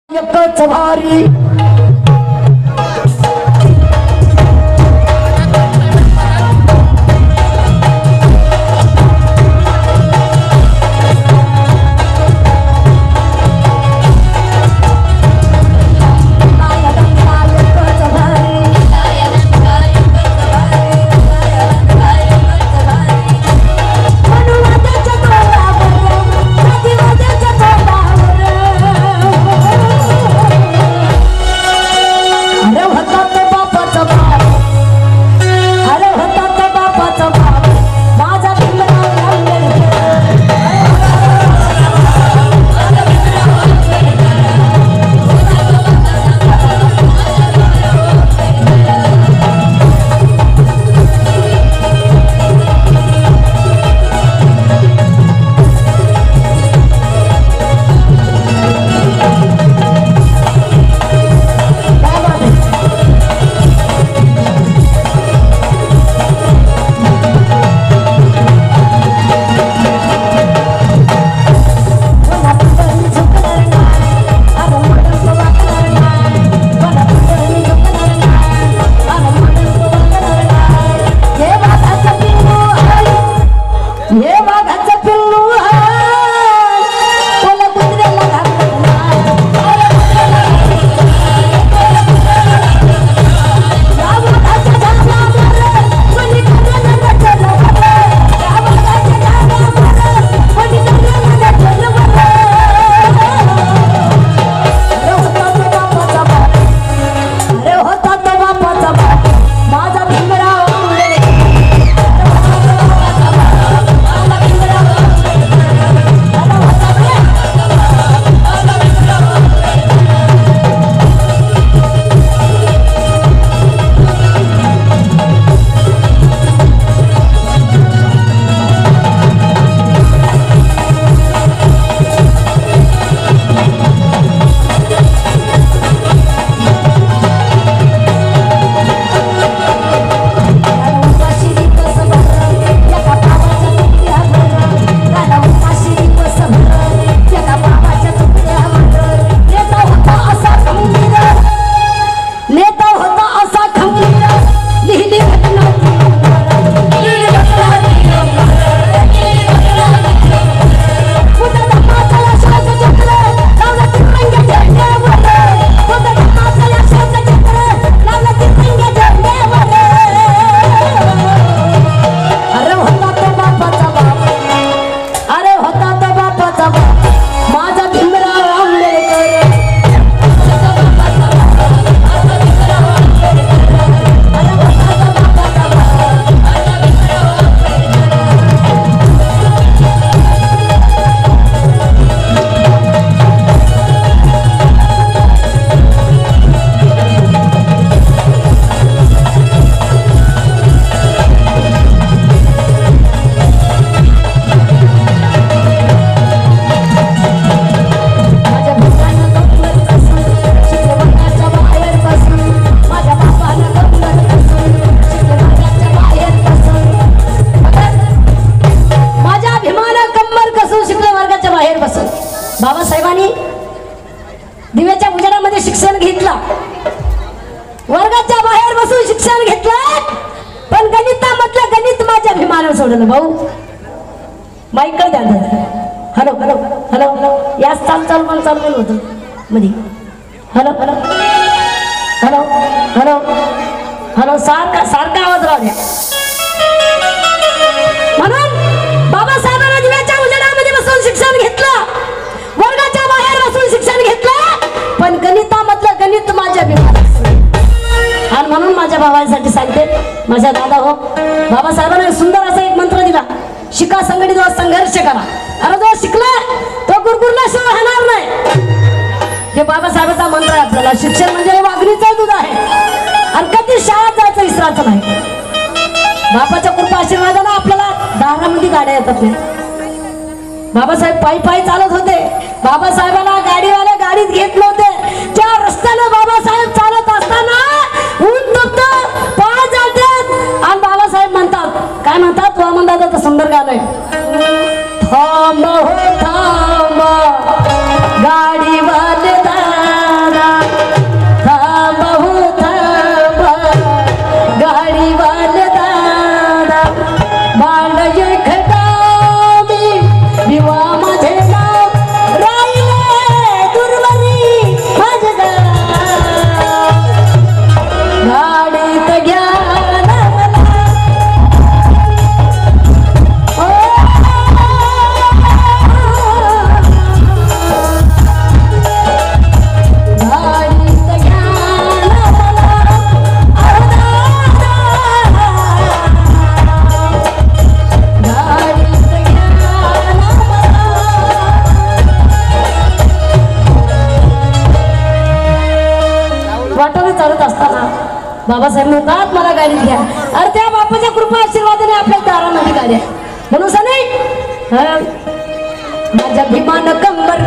एकच भारी बाबासाहेबांनी दिव्याच्या उजेडामध्ये शिक्षण घेतलं, वर्गाच्या बाहेर बसून शिक्षण घेतलं, पण गणितामधलं गणित माझ्या अभिमानावर सोडलं. भाऊ माईकडे द्या. हॅलो हॅलो हॅलो हॅलो या चाल पण चालू होतं मध्ये. Hello hello hello hello hello सारखा आवाज राहू द्या. म्हणून बाबासाहेबांना दिव्याच्या उजेडामध्ये बसून शिक्षण घेतलं, वर्गाच्या बाहेर बसून शिक्षण घेतलं, पण गणितामधलं गणित माझ्या अभिमानावर. आणि म्हणून माझ्या भावासाठी सांगते, माझ्या दादा हो, बाबासाहेबांना सुंदर असा एक मंत्र दिला, शिका संघटित व संघर्ष करा. अरे जो शिकला तो गुरगुरल्याशिवाय राहणार नाही. हे बाबासाहेबांचा मंत्र आहे आपल्याला. शिक्षण म्हणजे वाघणीचं दूध आहे आणि कधी शाळेत जायचं विसरायचं नाही. बापाच्या कृपा आशीर्वादाने आपल्याला दारामध्ये गाड्या येतात नाही. बाबासाहेब पायी पायी चालत होते. बाबासाहेबांना गाडीवाले गाडीत घेत नव्हते. त्या रस्त्याने बाबासाहेब चालत असताना ऊन तपतं, पाय जातात आणि बाबासाहेब म्हणतात, काय म्हणतात? वामन दादाचं सुंदर गाणं आहे, थांब हो थांब गाडीवाले दादा. बाबासाहेब म्हणतात मला गाडीत घ्या. अरे त्या बापाच्या कृपा आशीर्वादाने आपल्या दारामध्ये गाडी आहे म्हणून सने माझ्या भीमान कंबर